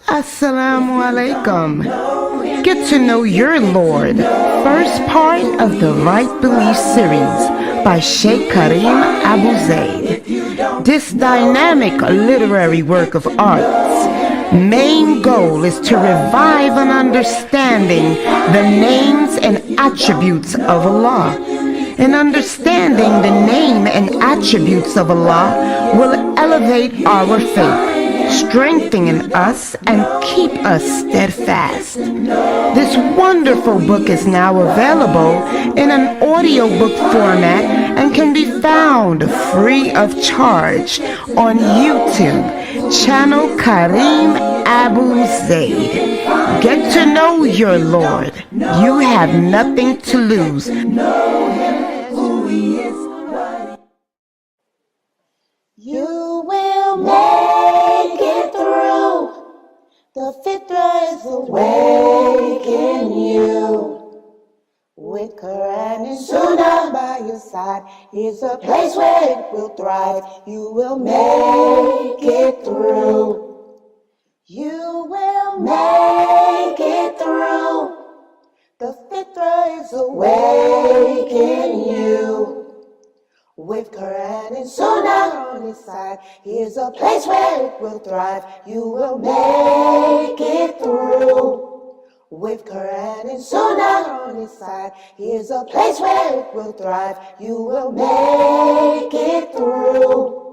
Assalamu alaikum. Get to know your Lord. First part of the Right Belief series by Sheikh Karim Abu Zaid. This dynamic literary work of art's main goal is to revive an understanding the names and attributes of Allah. And understanding the name and attributes of Allah will elevate our faith, strengthen us, and keep us steadfast. This wonderful book is now available in an audiobook format and can be found free of charge on YouTube, channel Karim Abu Zaid. Get to know your Lord. You have nothing to lose. You will make it through. The fitra is awake in you. With Quran and Sunnah by your side, here's a place where it will thrive. You will make it through. You will make it through. The fitra is awake in you. With Quran and Sunnah on his side, here's a place where it will thrive. You will make it through. With Quran and Sunnah on his side, here's a place where it will thrive. You will make it through.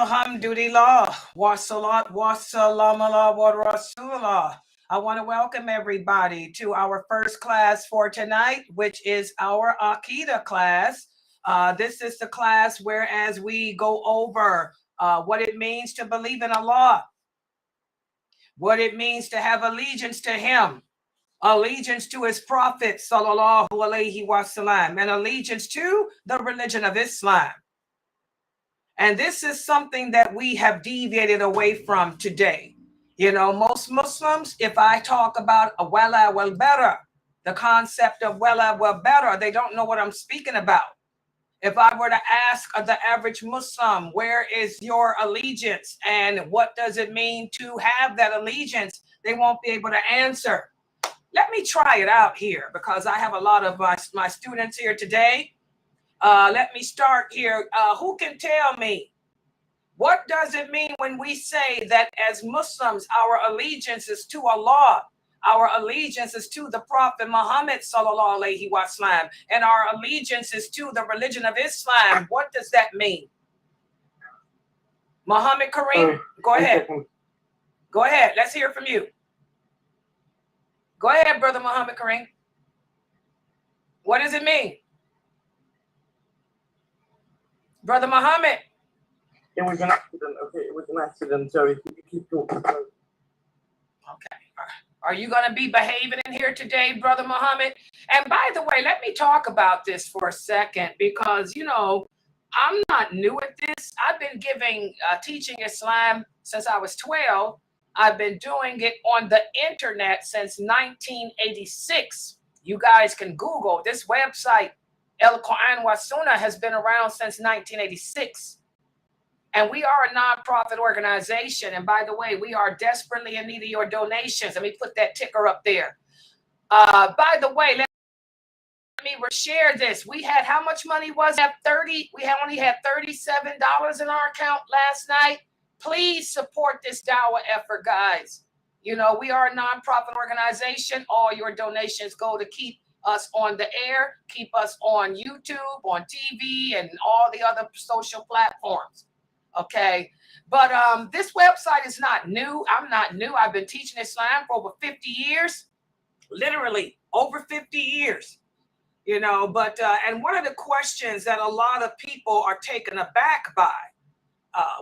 Alhamdulillah, wa salat, wa salam ala wa rasulullah. I want to welcome everybody to our first class for tonight, which is our Aqidah class. This is the class where as we go over what it means to believe in Allah, what it means to have allegiance to Him, allegiance to His Prophet, sallallahu alaihi wasallam, and allegiance to the religion of Islam. And this is something that we have deviated away from today. You know, most Muslims, if I talk about a wal Bara, the concept of wal Bara, they don't know what I'm speaking about. If I were to ask the average Muslim, where is your allegiance and what does it mean to have that allegiance, they won't be able to answer. Let me try it out here because I have a lot of my students here today. Let me start here. Who can tell me what does it mean when we say that as Muslims, our allegiance is to Allah, our allegiance is to the Prophet Muhammad sallallahu alaihi wasallam, and our allegiance is to the religion of Islam? What does that mean? Muhammad Kareem, go ahead. Go ahead. Let's hear from you. Go ahead, brother Muhammad Kareem. What does it mean? Brother Muhammad. It was an accident. Okay, it was an accident. So if you keep talking. Okay. Are you going to be behaving in here today, brother Muhammad? And by the way, let me talk about this for a second because, you know, I'm not new at this. I've been teaching Islam since I was 12. I've been doing it on the internet since 1986. You guys can Google this website. El Quran wa Sunnah has been around since 1986. And we are a nonprofit organization. And by the way, we are desperately in need of your donations. Let me put that ticker up there. By the way, let me share this. We had, how much money was that? We only had $37 in our account last night. Please support this dawah effort, guys. You know, we are a nonprofit organization. All your donations go to keep us on the air, keep us on YouTube, on TV, and all the other social platforms. Okay, but this website is not new. I'm not new. I've been teaching Islam for over 50 years, literally over 50 years, you know. But and one of the questions that a lot of people are taken aback by,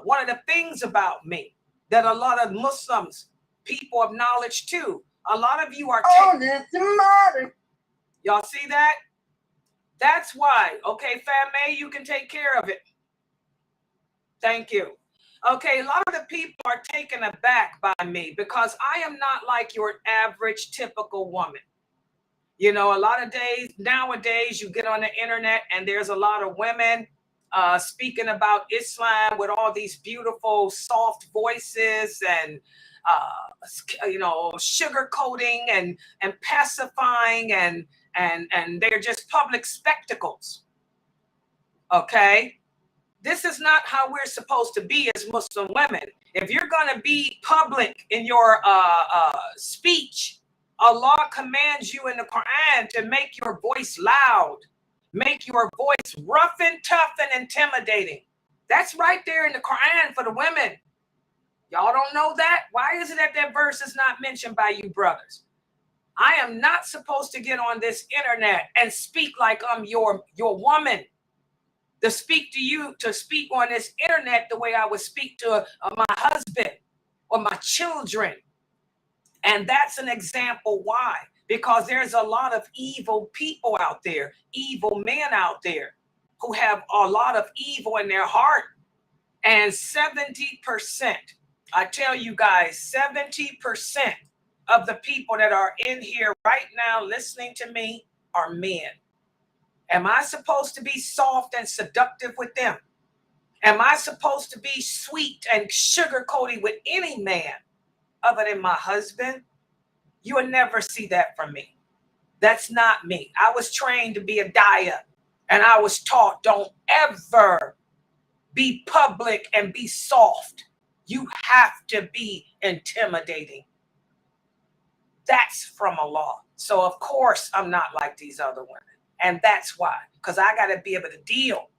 one of the things about me that a lot of Muslims, people of knowledge too, a lot of you are y'all see that? That's why. Okay, Famay, you can take care of it. Thank you. Okay, a lot of the people are taken aback by me because I am not like your average typical woman. You know, a lot of days nowadays you get on the internet and there's a lot of women speaking about Islam with all these beautiful, soft voices and, you know, sugarcoating and pacifying and they're just public spectacles. Okay. This is not how we're supposed to be as Muslim women. If you're going to be public in your speech, Allah commands you in the Quran to make your voice loud, make your voice rough and tough and intimidating. That's right there in the Quran for the women. Y'all don't know that? Why is it that that verse is not mentioned by you brothers? I am not supposed to get on this internet and speak like I'm your woman. To speak to you, to speak on this internet the way I would speak to my husband or my children. And that's an example why. Because there's a lot of evil people out there, evil men out there who have a lot of evil in their heart. And 70%, I tell you guys, 70% of the people that are in here right now listening to me are men. Am I supposed to be soft and seductive with them? Am I supposed to be sweet and sugar-coated with any man other than my husband? You will never see that from me. That's not me. I was trained to be a daya, and I was taught don't ever be public and be soft. You have to be intimidating. That's from Allah. So, of course, I'm not like these other women. And that's why, because I got to be able to deal.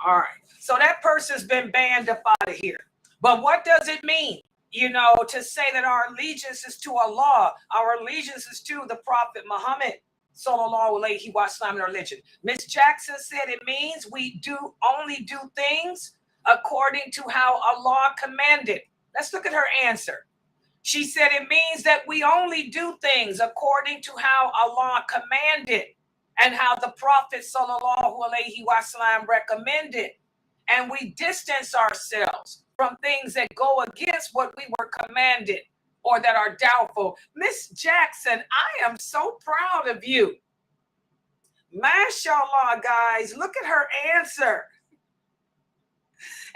All right. So that person's been banned up out of here. But what does it mean, you know, to say that our allegiance is to Allah, our allegiance is to the Prophet Muhammad, sallallahu alaihi wasallam, religion? Miss Jackson said it means we only do things according to how Allah commanded. Let's look at her answer. She said it means that we only do things according to how Allah commanded and how the Prophet sallallahu alaihi wasallam recommended. And we distance ourselves from things that go against what we were commanded or that are doubtful. Miss Jackson, I am so proud of you. Mashallah, guys, look at her answer.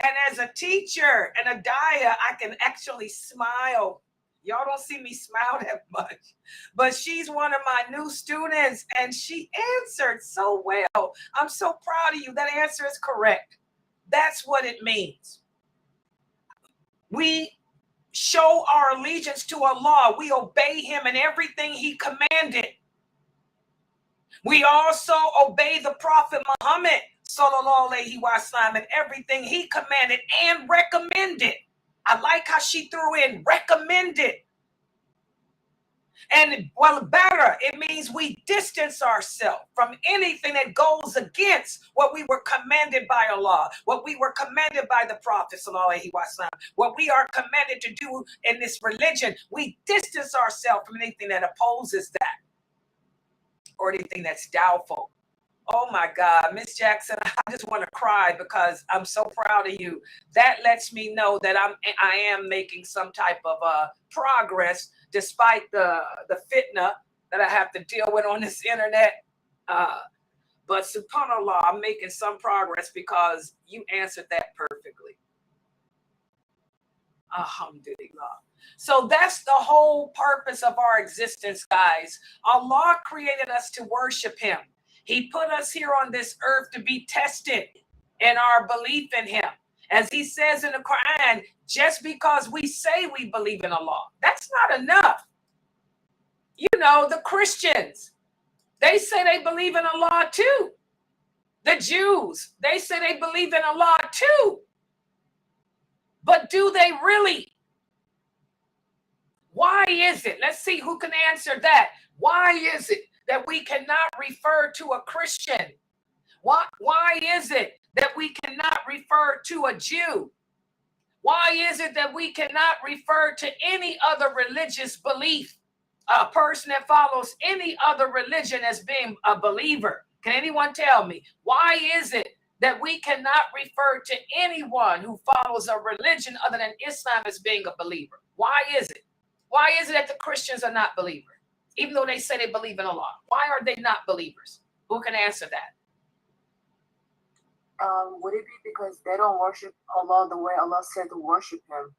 And as a teacher and a daya, I can actually smile. Y'all don't see me smile that much, but she's one of my new students and she answered so well. I'm so proud of you. That answer is correct. That's what it means. We show our allegiance to Allah. We obey him in everything he commanded. We also obey the Prophet Muhammad sallallahu alaihi wasallam in everything he commanded and recommended. I like how she threw in recommended. And wal Bara, it means we distance ourselves from anything that goes against what we were commanded by Allah, what we were commanded by the Prophet sallallahu alaihi wasallam, what we are commanded to do in this religion. We distance ourselves from anything that opposes that or anything that's doubtful. Oh my God, Miss Jackson, I just want to cry because I'm so proud of you. That lets me know that I am making some type of progress despite the fitna that I have to deal with on this internet. But subhanAllah, I'm making some progress because you answered that perfectly. Alhamdulillah. So that's the whole purpose of our existence, guys. Allah created us to worship him. He put us here on this earth to be tested in our belief in him. As he says in the Quran, just because we say we believe in Allah, that's not enough. You know, the Christians, they say they believe in Allah too. The Jews, they say they believe in Allah too. But do they really? Why is it? Let's see who can answer that. Why is it that we cannot refer to a Christian? Why is it that we cannot refer to a Jew? Why is it that we cannot refer to any other religious belief, a person that follows any other religion as being a believer? Can anyone tell me? Why is it that we cannot refer to anyone who follows a religion other than Islam as being a believer? Why is it? Why is it that the Christians are not believers? even though they say they believe in Allah? Why are they not believers? Who can answer that? Would it be because they don't worship Allah the way Allah said to worship him?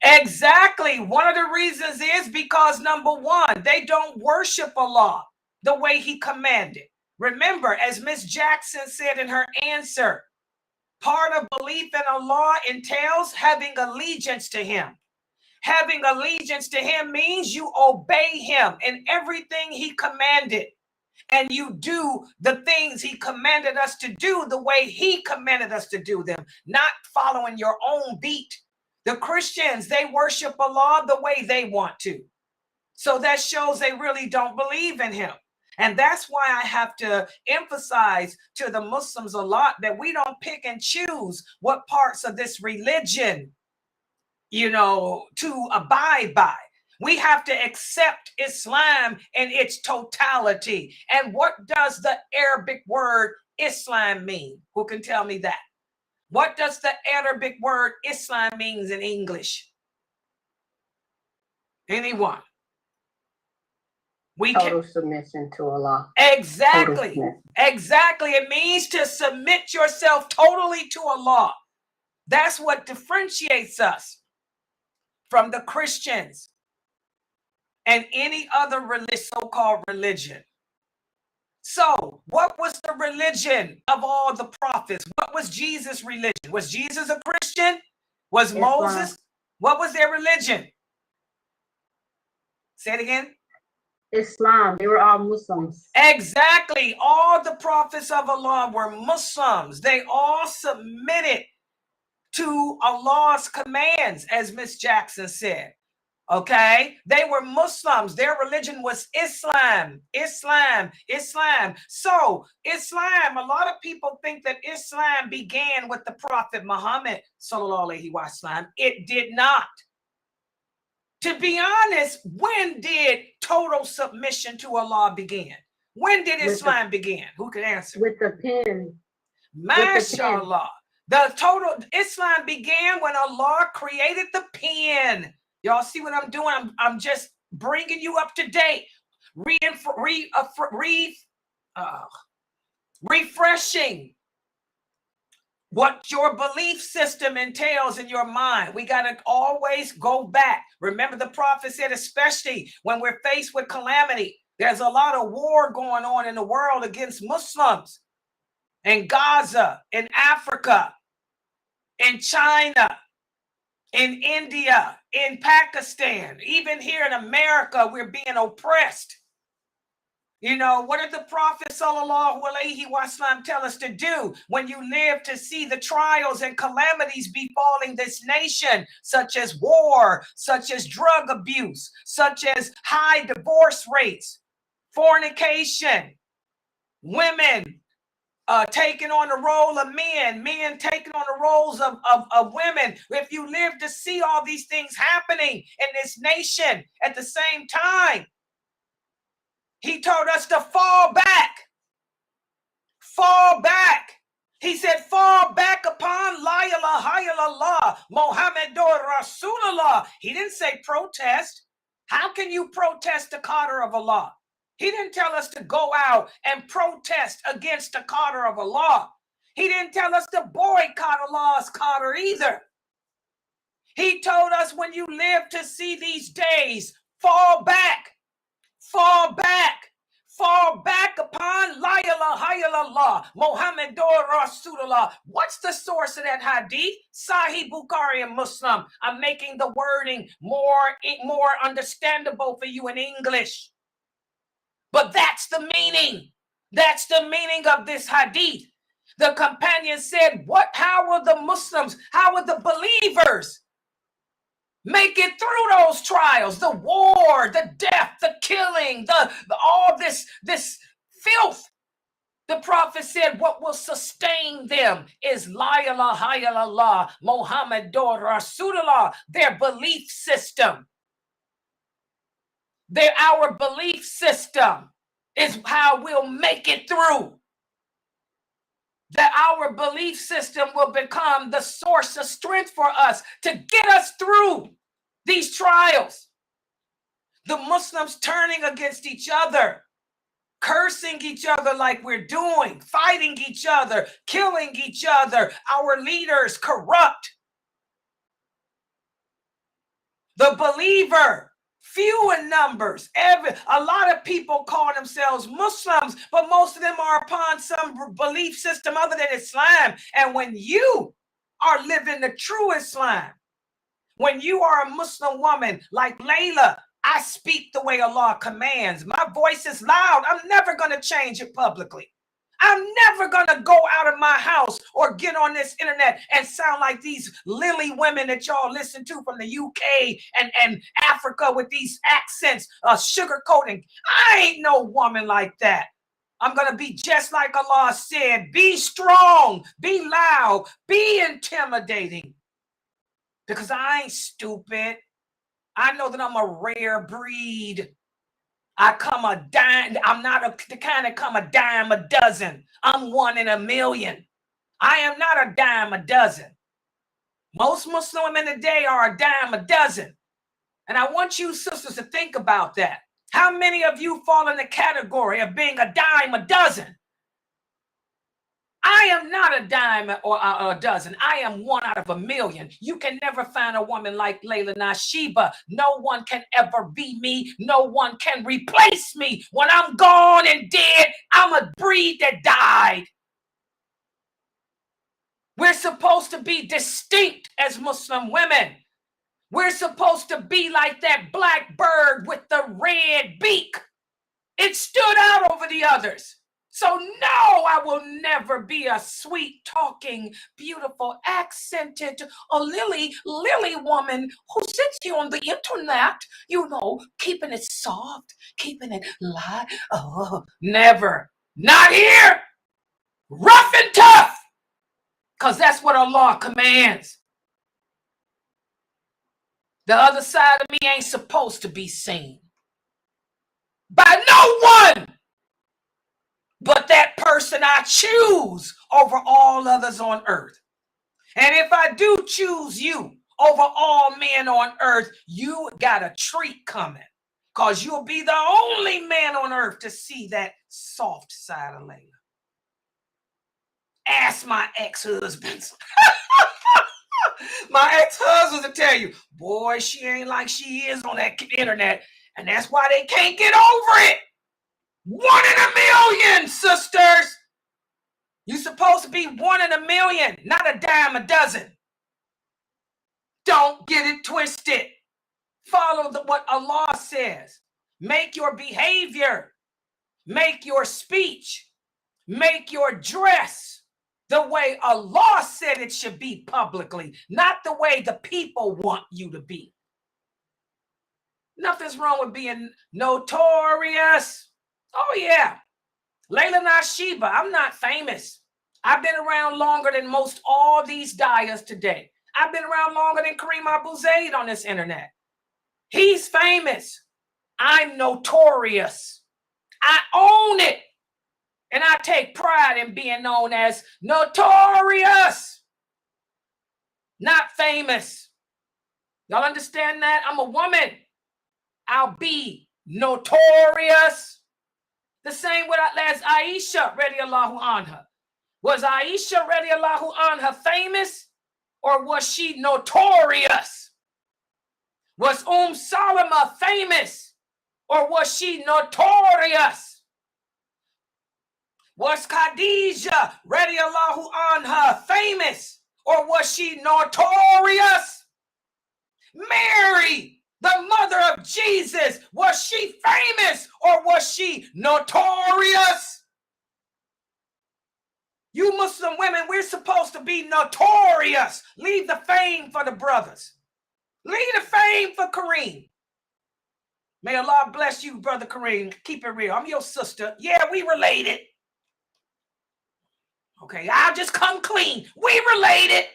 Exactly. One of the reasons is because, number one, they don't worship Allah the way he commanded. Remember, as Miss Jackson said in her answer, part of belief in Allah entails having allegiance to him. Having allegiance to him means you obey him in everything he commanded. And you do the things he commanded us to do the way he commanded us to do them, not following your own beat. The Christians, they worship Allah the way they want to. So that shows they really don't believe in him. And that's why I have to emphasize to the Muslims a lot that we don't pick and choose what parts of this religion, to abide by. We have to accept Islam in its totality. And what does the Arabic word Islam mean? Who can tell me that? What does the Arabic word Islam means in English? Anyone? Total submission to Allah. Exactly. Exactly. It means to submit yourself totally to Allah. That's what differentiates us from the Christians and any other so-called religion. So, what was the religion of all the prophets? What was Jesus' religion? Was Jesus a Christian? Was Moses? What was their religion? Say it again. Islam. They were all Muslims. Exactly. All the prophets of Allah were Muslims. They all submitted to Allah's commands, as Miss Jackson said. Okay, they were Muslims. Their religion was Islam. So Islam, a lot of people think that Islam began with the Prophet Muhammad, sallallahu alaihi wasallam. It did not. To be honest, when did total submission to Allah begin? When did Islam begin? Who could answer? With the pen. MashaAllah. The total Islam began when Allah created the pen. Y'all see what I'm doing? I'm just bringing you up to date, refreshing what your belief system entails in your mind. We got to always go back. Remember, the prophet said, especially when we're faced with calamity, there's a lot of war going on in the world against Muslims in Gaza, in Africa, in China, in India, in Pakistan, even here in America, we're being oppressed. What did the Prophet sallallahu alaihi wasallam tell us to do when you live to see the trials and calamities befalling this nation, such as war, such as drug abuse, such as high divorce rates, fornication, women taking on the role of men taking on the roles of women. If you live to see all these things happening in this nation at the same time, he told us to fall back. Fall back. He said, fall back upon La ilaha illallah, Muhammadur Rasulullah. He didn't say protest. How can you protest the qadr of Allah? He didn't tell us to go out and protest against the qadr of Allah. He didn't tell us to boycott Allah's qadr either. He told us when you live to see these days, fall back, fall back, fall back upon La ilaha illallah, Muhammadur Rasulullah. What's the source of that hadith? Sahih Bukhari and Muslim. I'm making the wording more understandable for you in English. But that's the meaning. That's the meaning of this hadith. The companion said, how will the Muslims, how will the believers make it through those trials? The war, the death, the killing, all this filth. The prophet said, what will sustain them is La ilaha illallah, Muhammadur Rasulullah, their belief system. Our belief system is how we'll make it through. That our belief system will become the source of strength for us to get us through these trials. The Muslims turning against each other, cursing each other like we're doing, fighting each other, killing each other, our leaders corrupt. The believer, few in numbers. A lot of people call themselves Muslims, but most of them are upon some belief system other than Islam. And when you are living the true Islam, when you are a Muslim woman like Layla, I speak the way Allah commands. My voice is loud. I'm never going to change it publicly. I'm never going to go out of my house or get on this internet and sound like these lily women that y'all listen to from the UK and Africa with these accents, sugarcoating. I ain't no woman like that. I'm going to be just like Allah said, be strong, be loud, be intimidating. Because I ain't stupid. I know that I'm a rare breed. I come a dime. I'm not the kind that come a dime a dozen. I'm one in a million. I am not a dime a dozen. Most Muslim women today are a dime a dozen. And I want you sisters to think about that. How many of you fall in the category of being a dime a dozen? I am not a dime or a dozen. I am one out of a million. You can never find a woman like lailanasheeba. No one can ever be me. No one can replace me. When I'm gone and dead, I'm a breed that died. We're supposed to be distinct as Muslim women. We're supposed to be like that black bird with the red beak. It stood out over the others. So no, I will never be a sweet talking, beautiful, accented, a lily woman who sits here on the internet, keeping it soft, keeping it light. Oh, never. Not here. Rough and tough. Because that's what Allah commands. The other side of me ain't supposed to be seen by no one but that person I choose over all others on earth. And if I do choose you over all men on earth, you got a treat coming, because you'll be the only man on earth to see that soft side of Layla. Ask my ex-husbands. My ex-husbands will tell you, boy, she ain't like she is on that internet, and that's why they can't get over it. 1 in a million, sisters. You're supposed to be 1 in a million, not a dime a dozen. Don't get it twisted. Follow what Allah says. Make your behavior, make your speech, make your dress the way Allah said it should be publicly, not the way the people want you to be. Nothing's wrong with being notorious. Oh, yeah. lailanasheeba, I'm not famous. I've been around longer than most all these dayas today. I've been around longer than Kareem Abu Zaid on this internet. He's famous. I'm notorious. I own it. And I take pride in being known as notorious, not famous. Y'all understand that? I'm a woman. I'll be notorious. The same with as Aisha radiallahu anha. Was Aisha radiallahu anha famous, or was she notorious? Was Salama famous, or was she notorious? Was Khadija radiallahu anha famous, or was she notorious? Mary, the mother of Jesus, was she famous, or was she notorious? You Muslim women, we're supposed to be notorious. Leave the fame for the brothers. Leave the fame for Kareem. May Allah bless you, brother Kareem. Keep it real. I'm your sister. Yeah, we related. Okay, I'll just come clean. We related.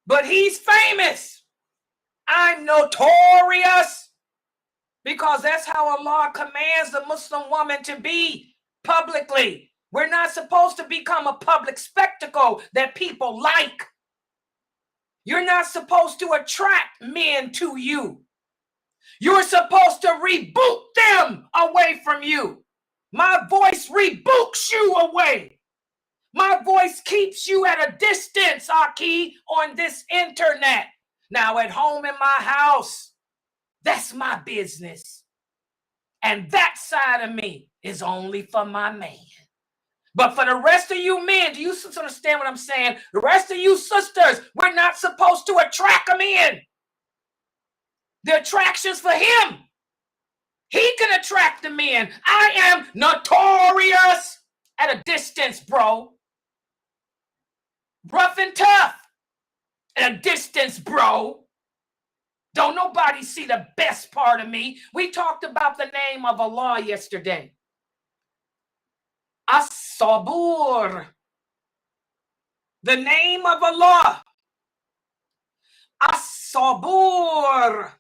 But he's famous. I'm notorious, because that's how Allah commands the Muslim woman to be publicly. We're not supposed to become a public spectacle that people like. You're not supposed to attract men to you. You're supposed to reboot them away from you. My voice reboots you away. My voice keeps you at a distance, Aki, on this internet. Now at home in my house, that's my business. And that side of me is only for my man. But for the rest of you men, do you understand what I'm saying? The rest of you sisters, we're not supposed to attract them in. The attraction's for him. He can attract them in. I am notorious at a distance, bro. Rough and tough at a distance, bro. Don't nobody see the best part of me. We talked about the name of Allah yesterday. As-Sabur. The name of Allah. As-Sabur.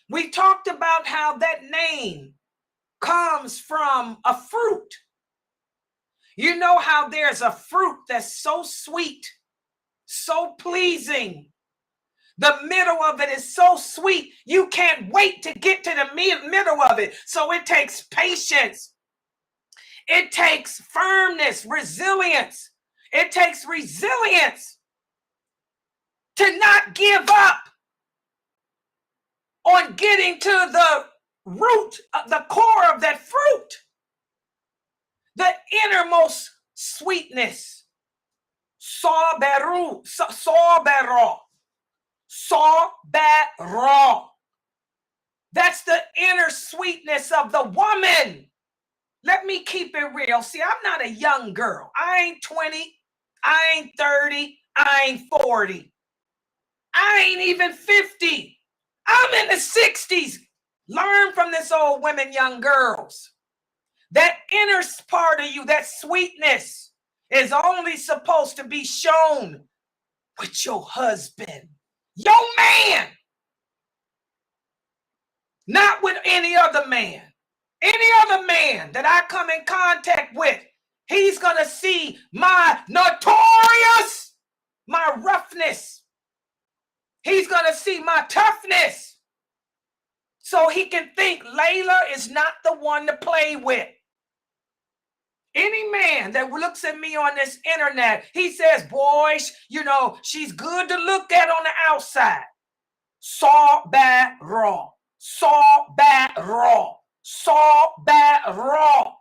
We talked about how that name comes from a fruit. You know how there's a fruit that's so sweet, so pleasing. The middle of it is so sweet, you can't wait to get to the middle of it. So it takes patience. It takes firmness, resilience. It takes resilience to not give up on getting to the root, the core of that fruit, the innermost sweetness. Sabero. That's the inner sweetness of the woman. Let me keep it real. See, I'm not a young girl. I ain't 20. I ain't 30. I ain't 40. I ain't even 50. I'm in the 60s. Learn from this old women, young girls. That inner part of you, that sweetness, is only supposed to be shown with your husband, your man, not with any other man. Any other man that I come in contact with, he's going to see my notorious, my roughness. He's going to see my toughness. So he can think Layla is not the one to play with. Any man that looks at me on this internet, he says, boy, you know, she's good to look at on the outside. Saw bad raw. Saw bad raw. Saw bad raw.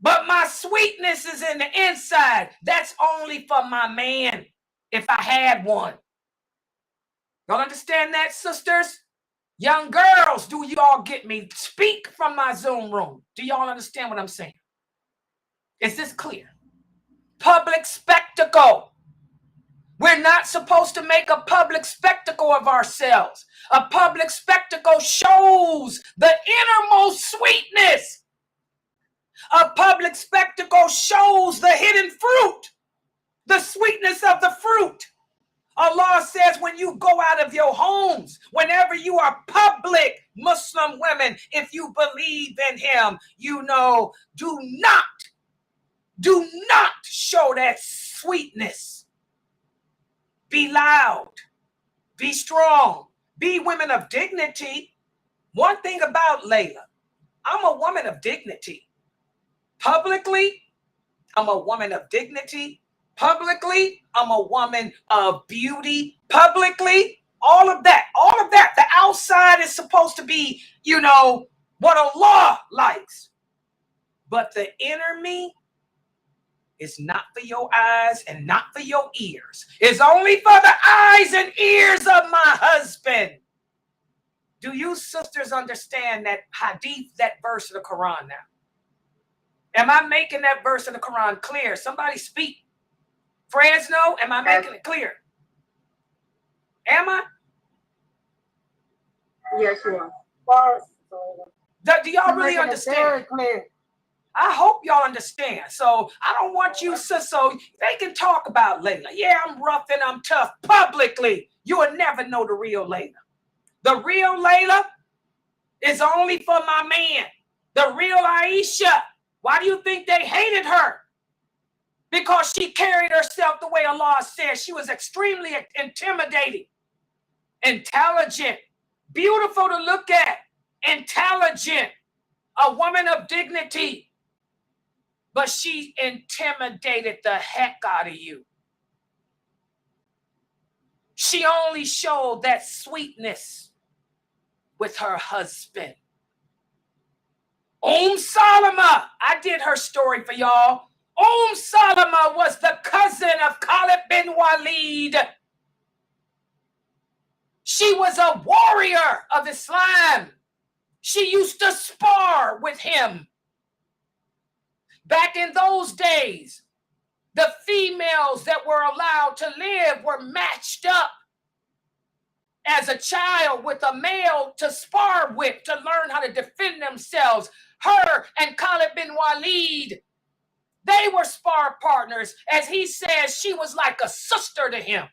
But my sweetness is in the inside. That's only for my man, if I had one. Y'all understand that, sisters? Young girls, do you all get me? Speak from my Zoom room. Do y'all understand what I'm saying? Is this clear? Public spectacle. We're not supposed to make a public spectacle of ourselves. A public spectacle shows the innermost sweetness. A public spectacle shows the hidden fruit, the sweetness of the fruit. Allah says when you go out of your homes, whenever you are public, Muslim women, if you believe in him, you know, do not show that sweetness. Be loud, be strong, be women of dignity. One thing about Layla, I'm a woman of dignity. Publicly, I'm a woman of dignity. Publicly, I'm a woman of beauty. Publicly, all of that. The outside is supposed to be, you know, what Allah likes. But the inner me is not for your eyes and not for your ears. It's only for the eyes and ears of my husband. Do you sisters understand that hadith, that verse of the Quran now? Am I making that verse of the Quran clear? Somebody speak. Fresno, am I making it clear? Am I? Yes, you are. Do y'all really understand? Very clear. I hope y'all understand. So I don't want you, so they can talk about Layla. Yeah, I'm rough and I'm tough publicly. You will never know the real Layla. The real Layla is only for my man. The real Aisha. Why do you think they hated her? Because she carried herself the way Allah says. She was extremely intimidating, intelligent, beautiful to look at, intelligent, a woman of dignity, but she intimidated the heck out of you. She only showed that sweetness with her husband. Salama, I did her story for y'all. Salama was the cousin of Khalid bin Walid. She was a warrior of Islam. She used to spar with him. Back in those days, the females that were allowed to live were matched up as a child with a male to spar with, to learn how to defend themselves. Her and Khalid bin Walid, they were spar partners. As he says, she was like a sister to him,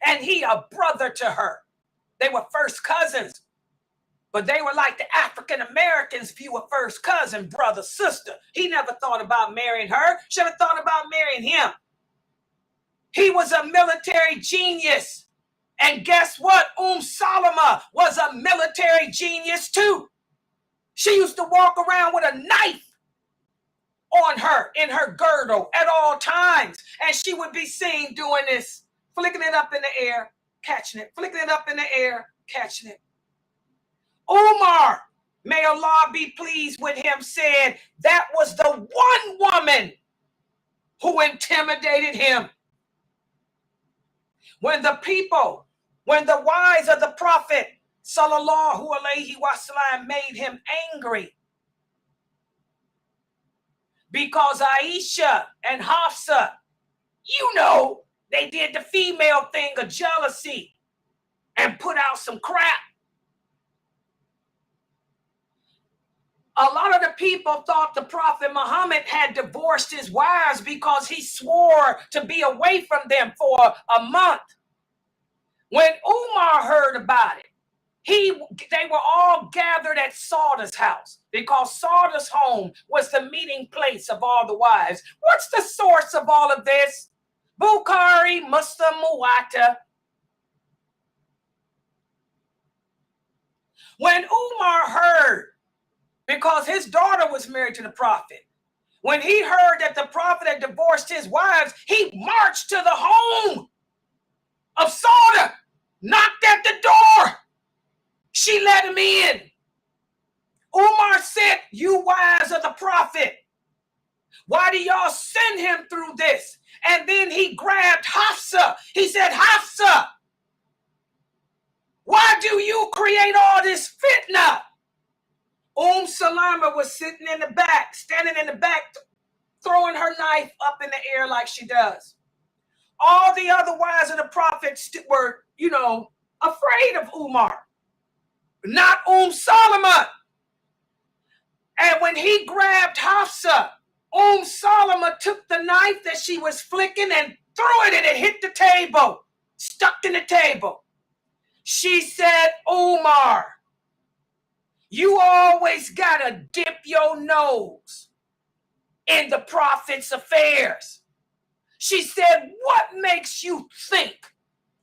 and he a brother to her. They were first cousins, but they were like the African Americans view a first cousin, brother, sister. He never thought about marrying her. Should have thought about marrying him. He was a military genius. And guess what? Salama was a military genius too. She used to walk around with a knife on her, in her girdle at all times. And she would be seen doing this, flicking it up in the air, catching it, flicking it up in the air, catching it. Umar, may Allah be pleased with him, said that was the one woman who intimidated him. When the wives of the Prophet sallallahu alaihi wasallam made him angry because Aisha and Hafsa, they did the female thing of jealousy and put out some crap. A lot of the people thought the Prophet Muhammad had divorced his wives because he swore to be away from them for a month. When Umar heard about it, they were all gathered at Sauda's house because Sauda's home was the meeting place of all the wives. What's the source of all of this? Bukhari, Muslim, Muwatta. When Umar heard, because his daughter was married to the Prophet, when he heard that the Prophet had divorced his wives, he marched to the home of Sauda, knocked at the door. She let him in. Umar said, "You wives of the Prophet, why do y'all send him through this?" And then he grabbed Hafsa. He said, "Hafsa, why do you create all this fitna?" Salama was sitting in the back, standing in the back, throwing her knife up in the air like she does. All the other wives of the Prophet were, afraid of Umar, not Salama. And when he grabbed Hafsa, Salama took the knife that she was flicking and threw it, and it hit the table, stuck in the table. She said, "Umar, you always gotta dip your nose in the Prophet's affairs." She said, "What makes you think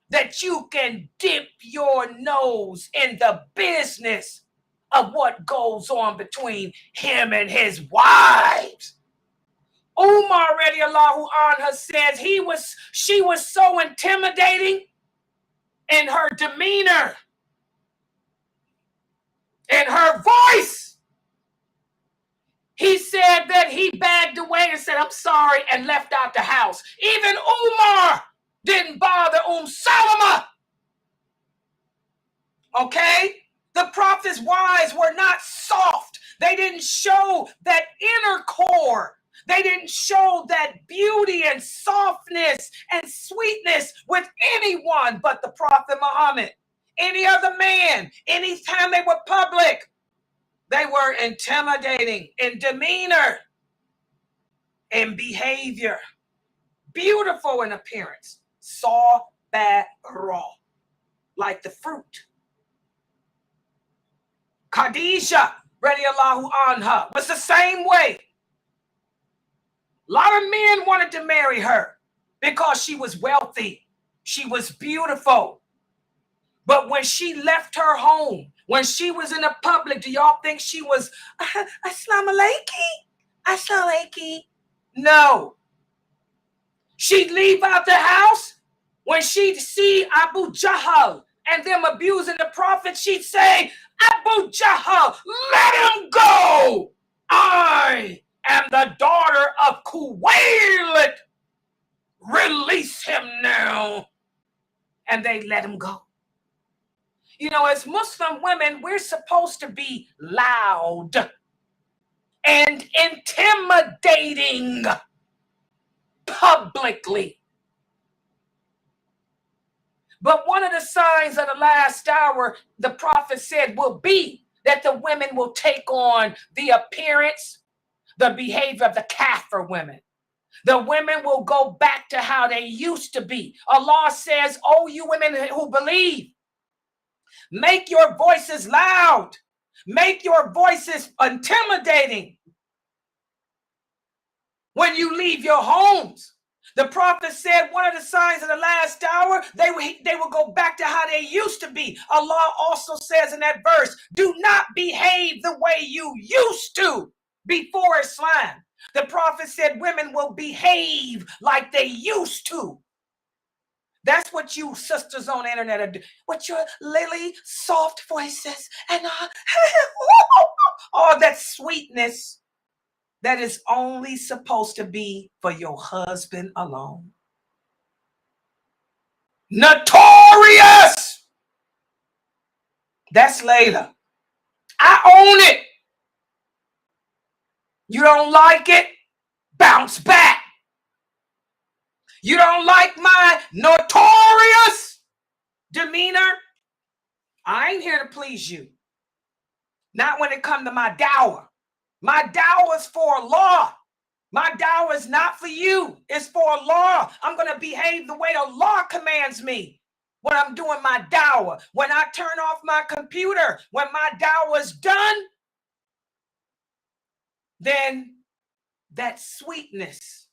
that you can dip your nose in the business of what goes on between him and his wives?" Umar radiallahu anha says she was so intimidating in her demeanor, in her voice. He said that he bagged away and said, "I'm sorry," and left out the house. Even Umar didn't bother Salama. Okay? The Prophet's wives were not soft. They didn't show that inner core. They didn't show that beauty and softness and sweetness with anyone but the Prophet Muhammad. Any other man, anytime they were public, they were intimidating in demeanor, in behavior, beautiful in appearance, raw, like the fruit. Khadija, radiallahu anha, was the same way. A lot of men wanted to marry her because she was wealthy. She was beautiful. But when she left her home, when she was in the public, do y'all think she was Assalamu alaikum? Assalamu alaikum? No. She'd leave out the house. When she'd see Abu Jahl and them abusing the prophet, she'd say, Abu Jahl, let him go. I am the daughter of Kuwait. Release him now. And they let him go. You know, as Muslim women, we're supposed to be loud and intimidating publicly. But one of the signs of the last hour, the prophet said, will be that the women will take on the appearance, the behavior of the Kafir women. The women will go back to how they used to be. Allah says, oh, you women who believe, make your voices loud. Make your voices intimidating when you leave your homes. The prophet said one of the signs of the last hour, they will go back to how they used to be. Allah also says in that verse, do not behave the way you used to before Islam. The prophet said women will behave like they used to. That's what you sisters on the internet are doing. With your lily soft voices and all that sweetness that is only supposed to be for your husband alone. Notorious. That's Layla. I own it. You don't like it? Bounce back. You don't like my notorious demeanor? I ain't here to please you. Not when it comes to my dawah. My dawah is for Allah. My dawah is not for you. It's for Allah. I'm going to behave the way Allah commands me when I'm doing my dawah. When I turn off my computer, when my dawah is done, then that sweetness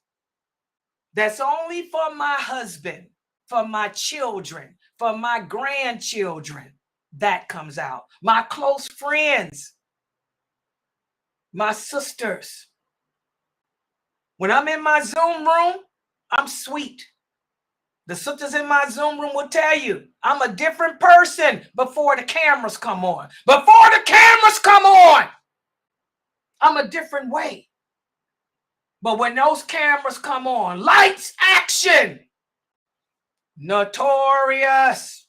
that's only for my husband, for my children, for my grandchildren, that comes out. My close friends, my sisters. When I'm in my Zoom room, I'm sweet. The sisters in my Zoom room will tell you I'm a different person before the cameras come on. Before the cameras come on, I'm a different way. But when those cameras come on, lights, action, notorious.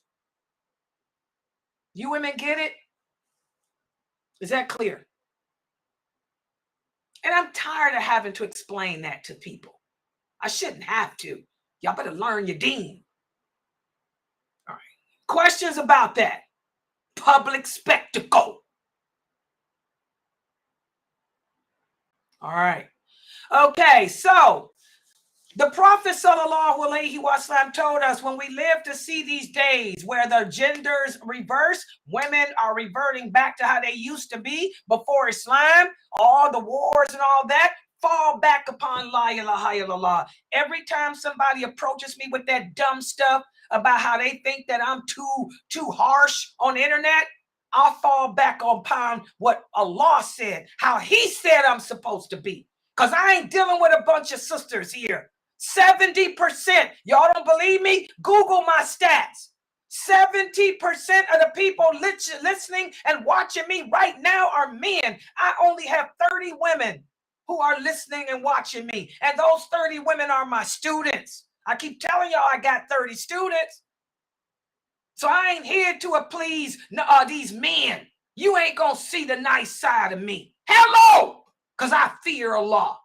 You women get it? Is that clear? And I'm tired of having to explain that to people. I shouldn't have to. Y'all better learn your deen. All right. Questions about that? Public spectacle. All right. Okay, so the Prophet sallallahu alaihi wasallam told us when we live to see these days where the genders reverse, women are reverting back to how they used to be before Islam, all the wars and all that, fall back upon la ilaha illallah. Every time somebody approaches me with that dumb stuff about how they think that I'm too harsh on the internet, I'll fall back upon what Allah said, how he said I'm supposed to be. Because I ain't dealing with a bunch of sisters here. 70%. Y'all don't believe me? Google my stats. 70% of the people listening and watching me right now are men. I only have 30 women who are listening and watching me. And those 30 women are my students. I keep telling y'all I got 30 students. So I ain't here to please these men. You ain't going to see the nice side of me. Hello! Because I fear Allah.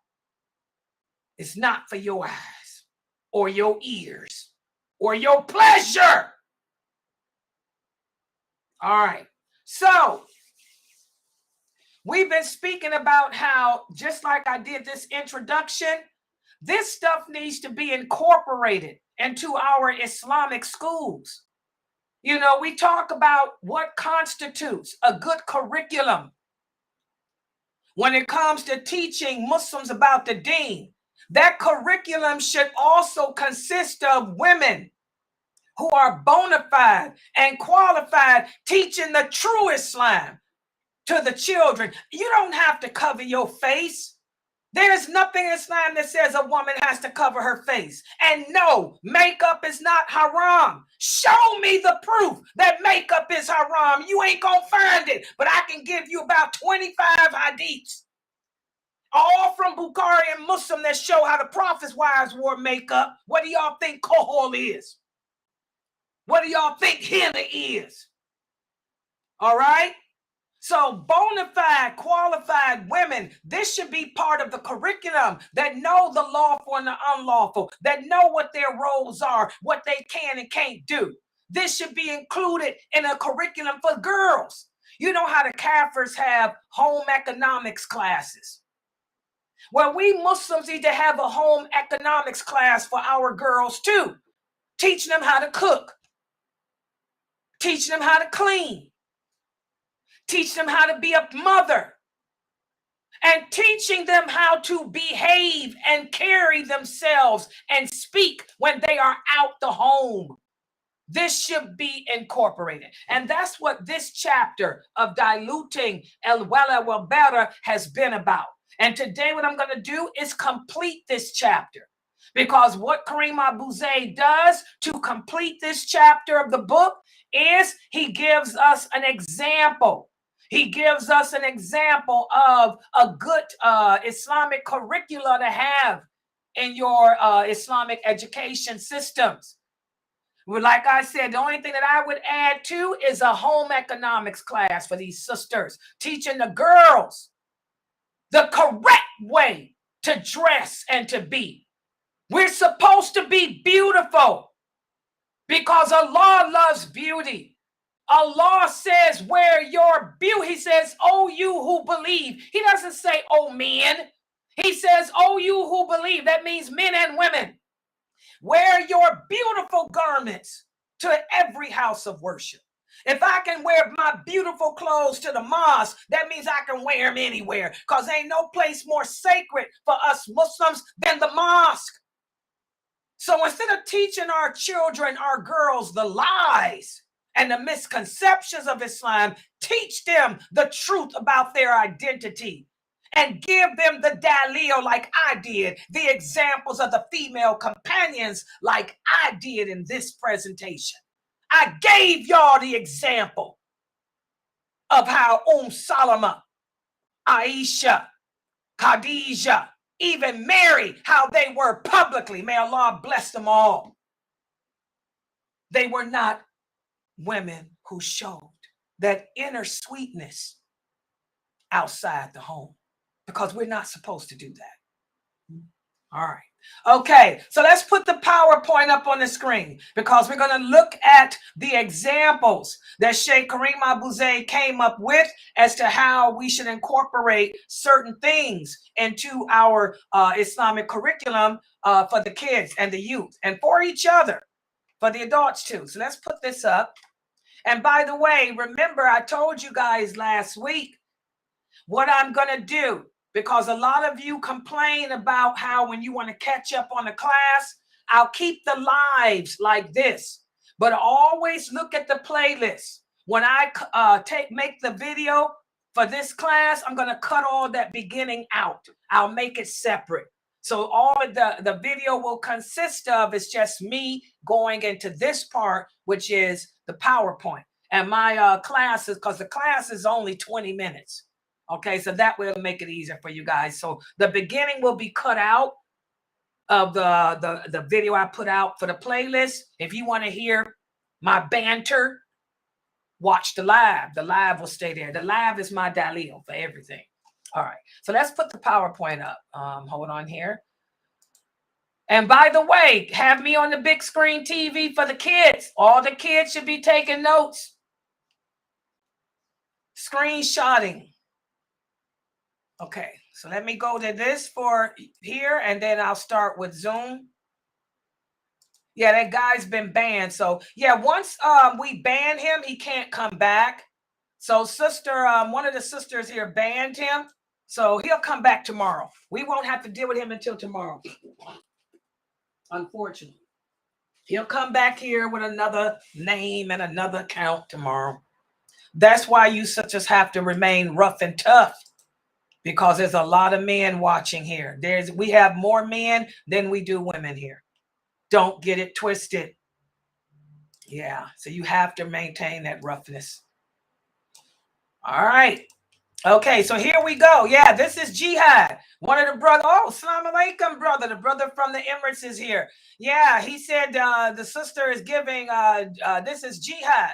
It's not for your eyes or your ears or your pleasure. All right. So we've been speaking about how, just like I did this introduction, this stuff needs to be incorporated into our Islamic schools. You know, we talk about what constitutes a good curriculum when it comes to teaching Muslims about the deen. That curriculum should also consist of women who are bona fide and qualified teaching the true Islam to the children. You don't have to cover your face. There's nothing in Islam that says a woman has to cover her face. And no, makeup is not haram. Show me the proof that makeup is haram. You ain't gonna find it, but I can give you about 25 hadiths, all from Bukhari and Muslim, that show how the Prophet's wives wore makeup. What do y'all think kohol is? What do y'all think henna is? All right? So bona fide, qualified women, this should be part of the curriculum, that know the lawful and the unlawful, that know what their roles are, what they can and can't do. This should be included in a curriculum for girls. You know how the Kafirs have home economics classes. Well, we Muslims need to have a home economics class for our girls too. Teach them how to cook. Teach them how to clean. Teach them how to be a mother, and teaching them how to behave and carry themselves and speak when they are out the home. This should be incorporated. And that's what this chapter of Diluting wal Bara has been about. And today what I'm going to do is complete this chapter, because what Kareem Abu Zayd does to complete this chapter of the book is he gives us an example. He gives us an example of a good Islamic curricula to have in your Islamic education systems. Well, like I said, the only thing that I would add to is a home economics class for these sisters, teaching the girls the correct way to dress and to be. We're supposed to be beautiful because Allah loves beauty. Allah says, wear your beauty. He says, oh, you who believe. He doesn't say, oh, men. He says, oh, you who believe. That means men and women. Wear your beautiful garments to every house of worship. If I can wear my beautiful clothes to the mosque, that means I can wear them anywhere, because ain't no place more sacred for us Muslims than the mosque. So instead of teaching our children, our girls, the lies and the misconceptions of Islam, teach them the truth about their identity and give them the dalil like I did, the examples of the female companions like I did in this presentation. I gave y'all the example of how Salama, Aisha, Khadijah, even Mary, how they were publicly. May Allah bless them all. They were not women who showed that inner sweetness outside the home, because we're not supposed to do that. All right. Okay, so let's put the PowerPoint up on the screen, because we're going to look at the examples that Sheikh Kareem Abu Zayd came up with as to how we should incorporate certain things into our Islamic curriculum for the kids and the youth, and for each other, for the adults too. So let's put this up. And by the way, remember, I told you guys last week what I'm going to do, because a lot of you complain about how when you want to catch up on the class, I'll keep the lives like this, but always look at the playlist. When I make the video for this class, I'm going to cut all that beginning out. I'll make it separate. So all of the video will consist of is just me going into this part, which is the PowerPoint. And my classes, because the class is only 20 minutes. Okay, so that will make it easier for you guys. So the beginning will be cut out of the video I put out for the playlist. If you want to hear my banter, watch the live. The live will stay there. The live is my dalil for everything. All right, so let's put the PowerPoint up. Hold on here. And by the way, have me on the big screen TV for the kids. All the kids should be taking notes. Screenshotting. Okay, so let me go to this for here, and then I'll start with Zoom. Yeah, that guy's been banned. So yeah, once we ban him, he can't come back. So sister, one of the sisters here banned him. So he'll come back tomorrow. We won't have to deal with him until tomorrow, unfortunately. He'll come back here with another name and another account tomorrow. That's why you just have to remain rough and tough, because there's a lot of men watching here. We have more men than we do women here. Don't get it twisted. Yeah, so you have to maintain that roughness. All right. Okay, so here we go. Yeah, this is Jihad. One of the brothers. Oh, Assalamu alaikum, brother. The brother from the Emirates is here. Yeah, he said the sister is giving, this is Jihad.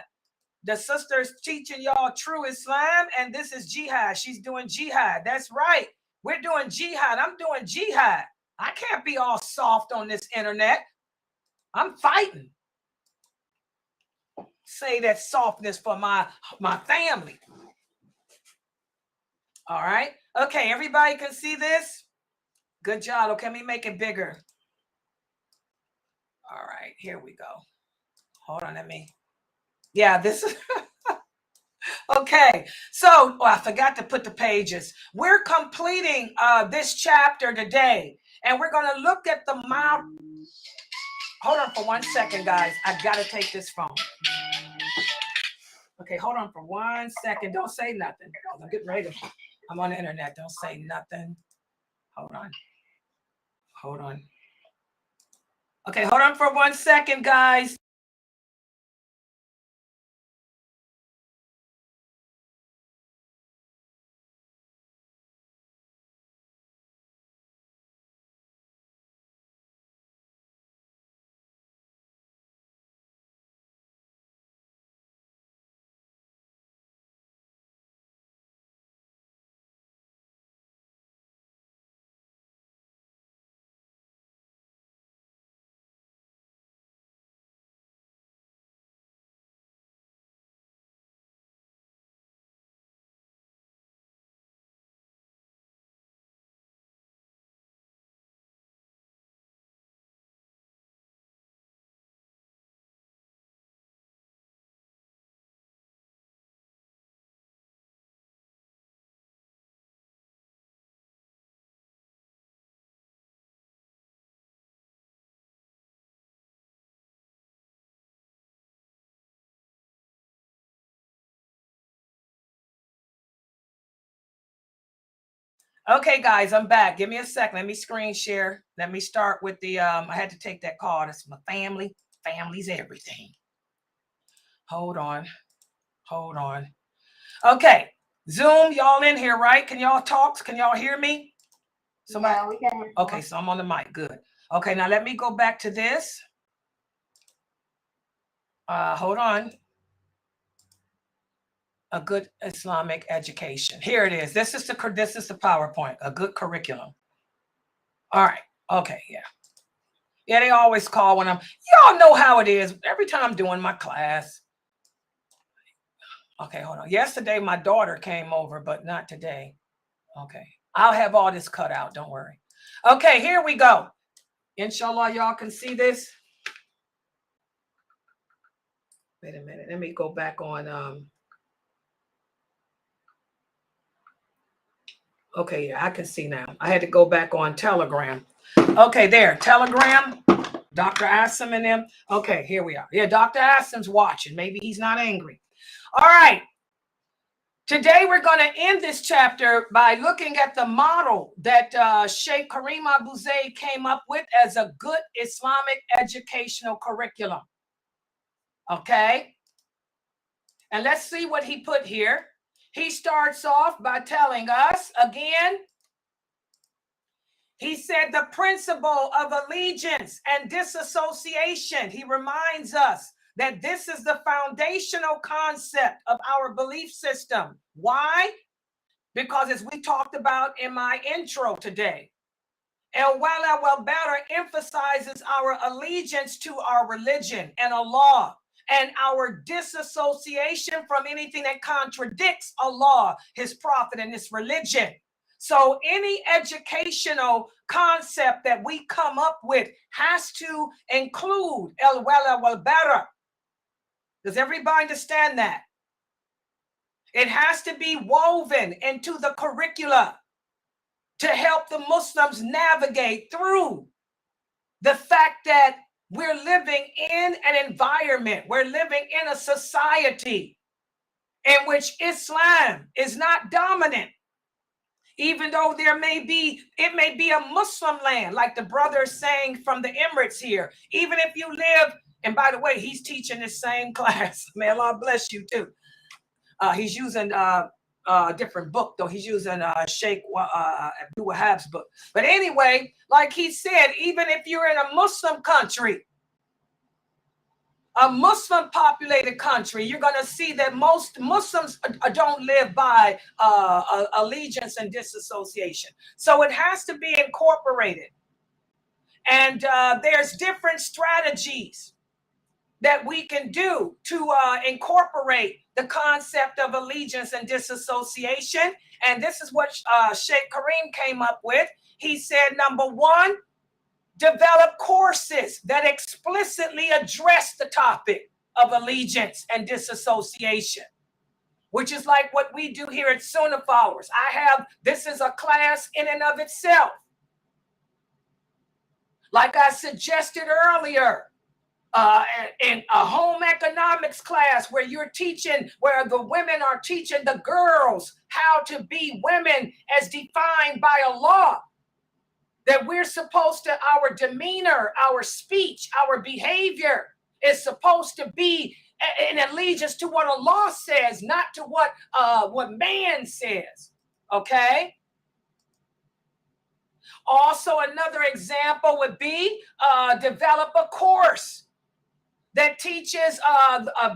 The sister is teaching y'all true Islam, and this is Jihad. She's doing Jihad. That's right. We're doing Jihad. I'm doing Jihad. I can't be all soft on this internet. I'm fighting. Say that softness for my family. All right. Okay, everybody can see this? Good job. Okay, let me make it bigger. All right, here we go. Hold on, yeah, this is okay. So I forgot to put the pages. We're completing this chapter today, and we're going to look at the mouth. Hold on for 1 second, guys. I got to take this phone. Okay, hold on for 1 second. Don't say nothing. I'm getting ready to. I'm on the internet. Don't say nothing. Hold on. Hold on. Okay, hold on for 1 second, guys. Okay, guys, I'm back. Give me a second. Let me screen share. Let me start with the, I had to take that call. That's my family. Family's everything. Hold on. Hold on. Okay. Zoom, y'all in here, right? Can y'all talk? Can y'all hear me? Somebody? Yeah, we can. Okay, so I'm on the mic. Good. Okay, now let me go back to this. Hold on. A good Islamic education. Here it is. This is the PowerPoint. A good curriculum. All right. Okay. Yeah. Yeah. They always call when y'all know how it is. Every time I'm doing my class. Okay. Hold on. Yesterday, my daughter came over, but not today. Okay. I'll have all this cut out. Don't worry. Okay. Here we go. Inshallah, y'all can see this. Wait a minute. Let me go back on. Okay, yeah, I can see now. I had to go back on Telegram. Okay, there, Telegram, Dr. Asim and them. Okay, here we are. Yeah, Dr. Asim's watching. Maybe he's not angry. All right. Today, we're going to end this chapter by looking at the model that Sheikh Karim Abu Zayd came up with as a good Islamic educational curriculum. Okay? And let's see what he put here. He starts off by telling us again, he said the principle of allegiance and disassociation. He reminds us that this is the foundational concept of our belief system. Why? Because as we talked about in my intro today, wal Bara emphasizes our allegiance to our religion and Allah, and our disassociation from anything that contradicts Allah, His Prophet, and this religion. So any educational concept that we come up with has to include wal Bara. Does everybody understand that? It has to be woven into the curricula to help the Muslims navigate through the fact that We're living in an environment, we're living in a society in which Islam is not dominant. Even though it may be a Muslim land, like the brother is saying from the Emirates here. Even if you live, and by the way, he's teaching the same class. May Allah bless you too. He's using a different book, though. He's using Sheikh Abdul Wahab's book. But anyway, like he said, even if you're in a Muslim country, a Muslim populated country, you're going to see that most Muslims don't live by allegiance and disassociation. So it has to be incorporated. And there's different strategies that we can do to incorporate the concept of allegiance and disassociation. And this is what Sheikh Kareem came up with. He said, number one, develop courses that explicitly address the topic of allegiance and disassociation, which is like what we do here at Sunnahfollowers. This is a class in and of itself. Like I suggested earlier, in a home economics class where where the women are teaching the girls how to be women as defined by Allah. That we're supposed to, our demeanor, our speech, our behavior is supposed to be in allegiance to what Allah says, not to what man says. Okay? Also, another example would be develop a course that teaches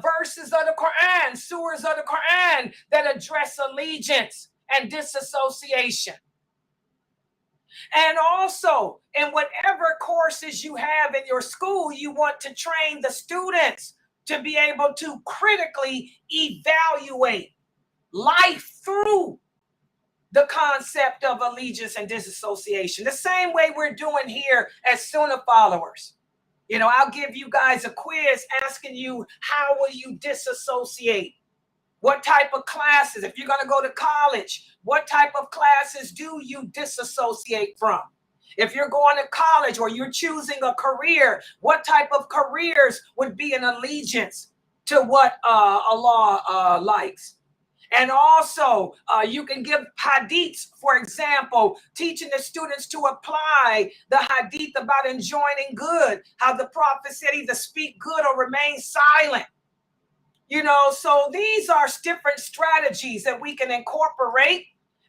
verses of the Quran, surahs of the Quran that address allegiance and disassociation. And also, in whatever courses you have in your school, you want to train the students to be able to critically evaluate life through the concept of allegiance and disassociation. The same way we're doing here as Sunnahfollowers. You know, I'll give you guys a quiz asking you, how will you disassociate? What type of classes, if you're going to go to college, what type of classes do you disassociate from? If you're going to college or you're choosing a career, what type of careers would be an allegiance to what Allah likes? And also, you can give hadiths, for example, teaching the students to apply the hadith about enjoining good, how the Prophet said either speak good or remain silent. You know, so these are different strategies that we can incorporate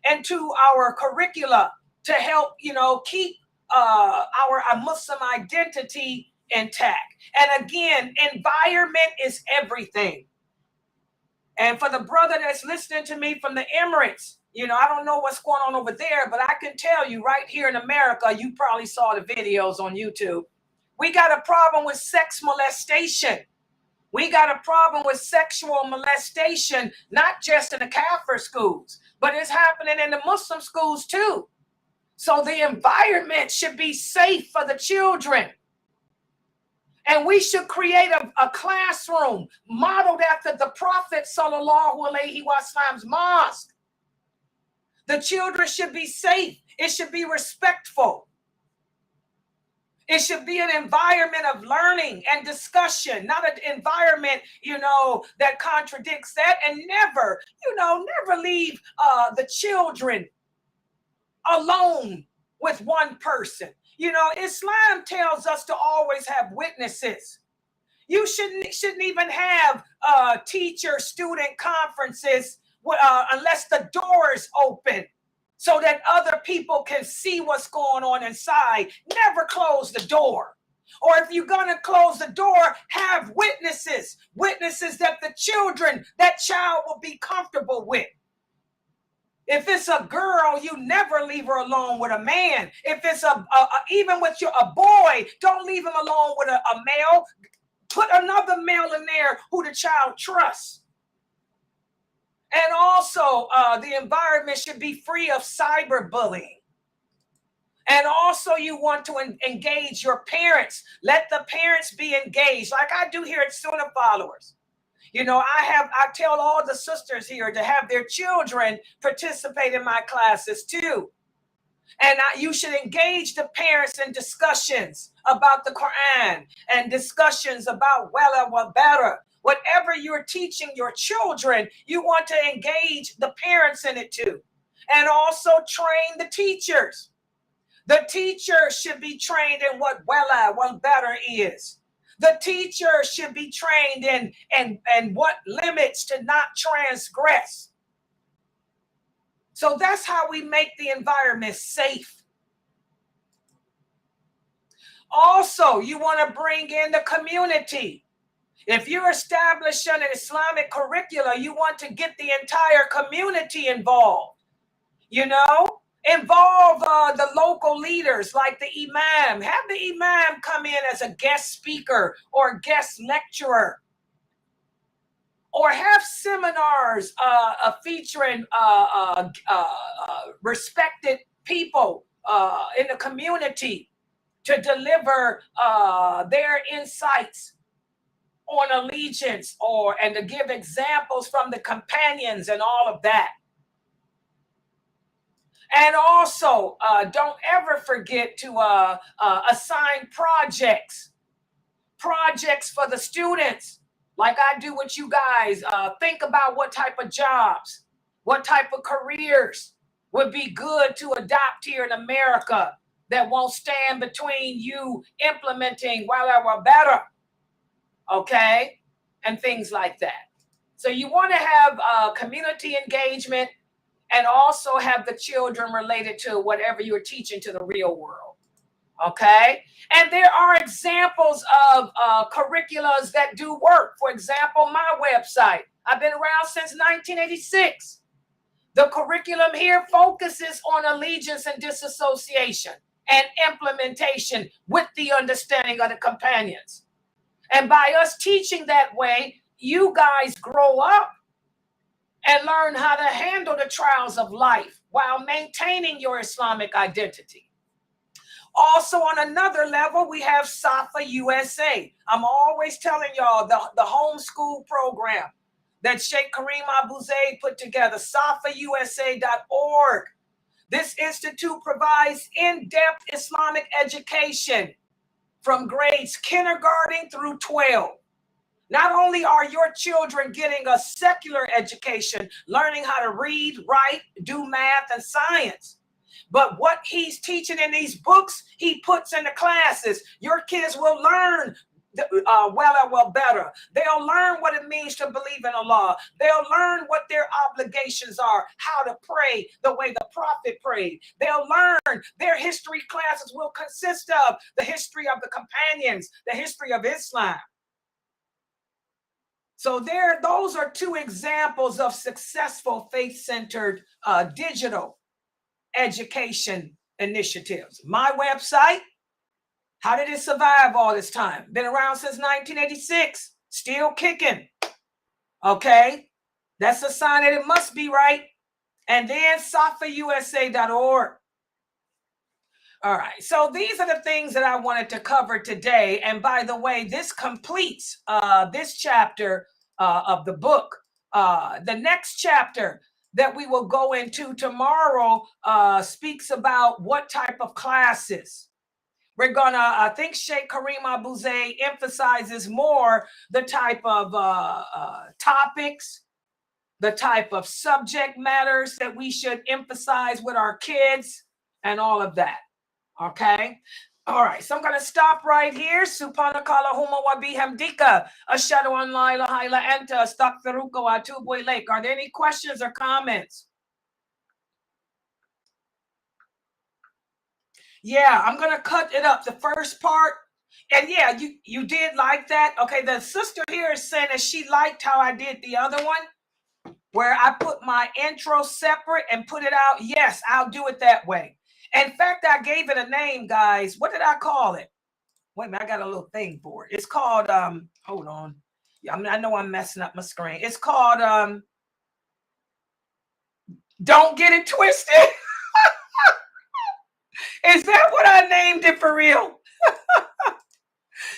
into our curricula to help, you know, keep our Muslim identity intact. And again, environment is everything. And for the brother that's listening to me from the Emirates, you know, I don't know what's going on over there, but I can tell you right here in America, you probably saw the videos on YouTube. We got a problem with sex molestation. We got a problem with sexual molestation, not just in the Kafir schools, but it's happening in the Muslim schools too. So the environment should be safe for the children. And we should create a classroom modeled after the Prophet ﷺ's mosque. The children should be safe. It should be respectful. It should be an environment of learning and discussion, not an environment, you know, that contradicts that. And never leave the children alone with one person. You know, Islam tells us to always have witnesses. You shouldn't even have teacher-student conferences unless the door is open so that other people can see what's going on inside. Never close the door. Or if you're going to close the door, have witnesses that that child will be comfortable with. If it's a girl, you never leave her alone with a man. If it's even with a boy, don't leave him alone with a male. Put another male in there who the child trusts. And also, the environment should be free of cyberbullying. And also, you want to engage your parents. Let the parents be engaged, like I do here at Sunnahfollowers. You know, I tell all the sisters here to have their children participate in my classes too. And you should engage the parents in discussions about the Quran and discussions about wal Bara. Whatever you're teaching your children, you want to engage the parents in it too. And also train the teachers. The teacher should be trained in what wal Bara is. The teacher should be trained in what limits to not transgress. So that's how we make the environment safe. Also, you want to bring in the community. If you're establishing an Islamic curricula, you want to get the entire community involved. You know, involve the local leaders like the imam. Have the imam come in as a guest speaker or guest lecturer. Or have seminars featuring respected people in the community to deliver their insights on allegiance and to give examples from the companions and all of that. And also, don't ever forget to assign projects for the students. Like I do with you guys, think about what type of jobs, what type of careers would be good to adopt here in America that won't stand between you implementing wal Bara, okay, and things like that. So you want to have community engagement and also have the children related to whatever you're teaching to the real world. Okay. And there are examples of curriculums that do work. For example, my website. I've been around since 1986. The curriculum here focuses on allegiance and disassociation and implementation with the understanding of the companions. And by us teaching that way, you guys grow up and learn how to handle the trials of life while maintaining your Islamic identity. Also, on another level, we have Safa USA. I'm always telling y'all the homeschool program that Sheikh Kareem Abu Zaid put together, SunnahfollowwersShop. This institute provides in-depth Islamic education from grades kindergarten through 12. Not only are your children getting a secular education, learning how to read, write, do math, and science, but what he's teaching in these books, he puts in the classes. Your kids will learn wal Bara. They'll learn what it means to believe in Allah. They'll learn what their obligations are, how to pray the way the Prophet prayed. They'll learn, their history classes will consist of the history of the companions, the history of Islam. So those are two examples of successful faith-centered digital education initiatives. My website, how did it survive all this time? Been around since 1986, still kicking. Okay, that's a sign that it must be right. And then SunnahfollowwersShop. All right, so these are the things that I wanted to cover today. And by the way, this completes this chapter of the book. The next chapter that we will go into tomorrow speaks about what type of classes. We're gonna, I think Sheikh Kareem Abu Zaid emphasizes more the type of topics, the type of subject matters that we should emphasize with our kids and all of that. Okay. All right. So I'm going to stop right here. Subhanakallahumma wa bihamdika. Ashhadu an la ilaha illa anta astaghfiruka wa atubu ilaik. Are there any questions or comments? Yeah, I'm going to cut it up. The first part. And yeah, you did like that. Okay. The sister here is saying that she liked how I did the other one, where I put my intro separate and put it out. Yes, I'll do it that way. In fact, I gave it a name, guys. What did I call it? Wait a minute, I got a little thing for it. It's called, hold on. Yeah, I know I'm messing up my screen. It's called, Don't Get It Twisted. Is that what I named it for real?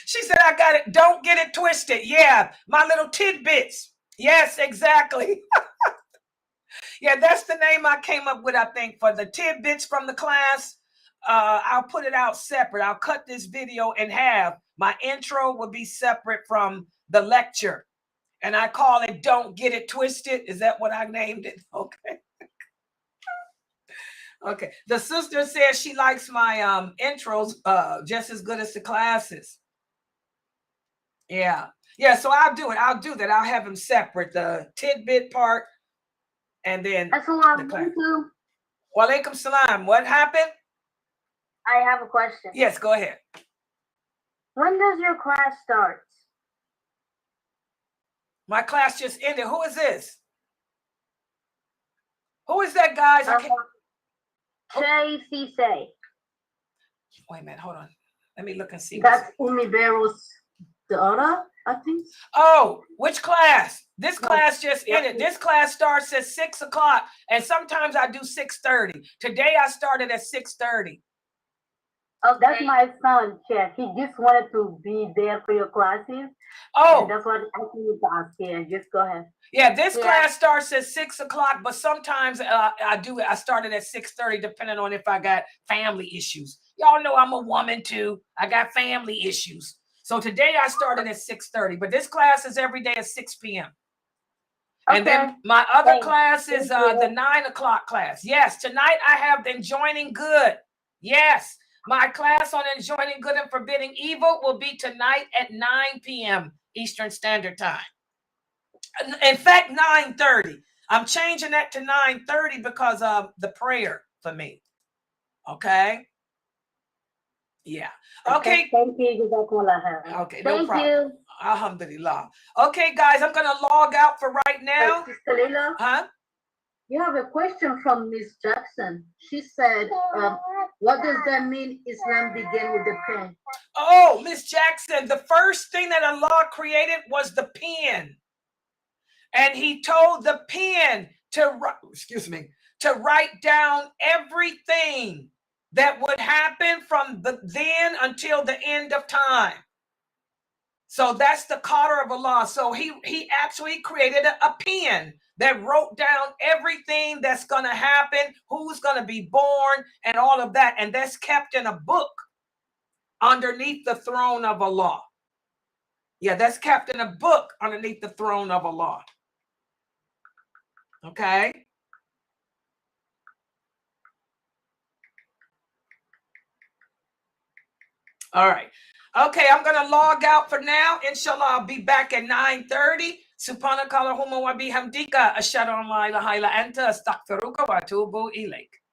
She said, I got it. Don't get it twisted. Yeah, my little tidbits. Yes, exactly. Yeah, that's the name I came up with, I think, for the tidbits from the class. I'll put it out separate. I'll cut this video in half. My intro will be separate from the lecture. And I call it Don't Get It Twisted. Is that what I named it? Okay. Okay. The sister says she likes my intros just as good as the classes. Yeah. Yeah, so I'll do it. I'll do that. I'll have them separate, the tidbit part and then the class. Walaikum salam. What happened? I have a question. Yes, go ahead. When does your class start? My class just ended. Who is this? Who is that, guys? Shay Cisse. Wait a minute, hold on. Let me look and see. That's Umibero's daughter, I think. Oh, which class? This class just ended. This class starts at 6 o'clock, and sometimes I do 6:30. Today I started at 6:30. Oh, that's my son, Chef. He just wanted to be there for your classes. Oh, and that's what I think you to ask here. Just go ahead. Yeah, this class starts at 6 o'clock, but sometimes I started at 6:30, depending on if I got family issues. Y'all know I'm a woman too. I got family issues. So today I started at 6:30, but this class is every day at 6 p.m. And then my other class is the 9 o'clock class. Yes, tonight I have the Enjoining Good. Yes, my class on Enjoining Good and Forbidding Evil will be tonight at 9 p.m. Eastern Standard Time. In fact, 9:30. I'm changing that to 9:30 because of the prayer for me. Okay? Yeah. Okay. Thank you. Okay, no problem. Alhamdulillah. Okay, guys, I'm going to log out for right now. Sister Leila? Huh? You have a question from Miss Jackson. She said, what does that mean, Islam began with the pen? Oh, Miss Jackson, the first thing that Allah created was the pen. And he told the pen to write down everything that would happen from then until the end of time. So that's the qadr of Allah. So he actually created a pen that wrote down everything that's going to happen, who's going to be born, and all of that. And that's kept in a book underneath the throne of Allah. Yeah, that's kept in a book underneath the throne of Allah. Okay. All right. Okay, I'm going to log out for now. Inshallah, I'll be back at 9:30. Subhanakallahumma wa bihamdika ashhadu an la ilaha illa anta astaghfiruka wa atubu ilaik.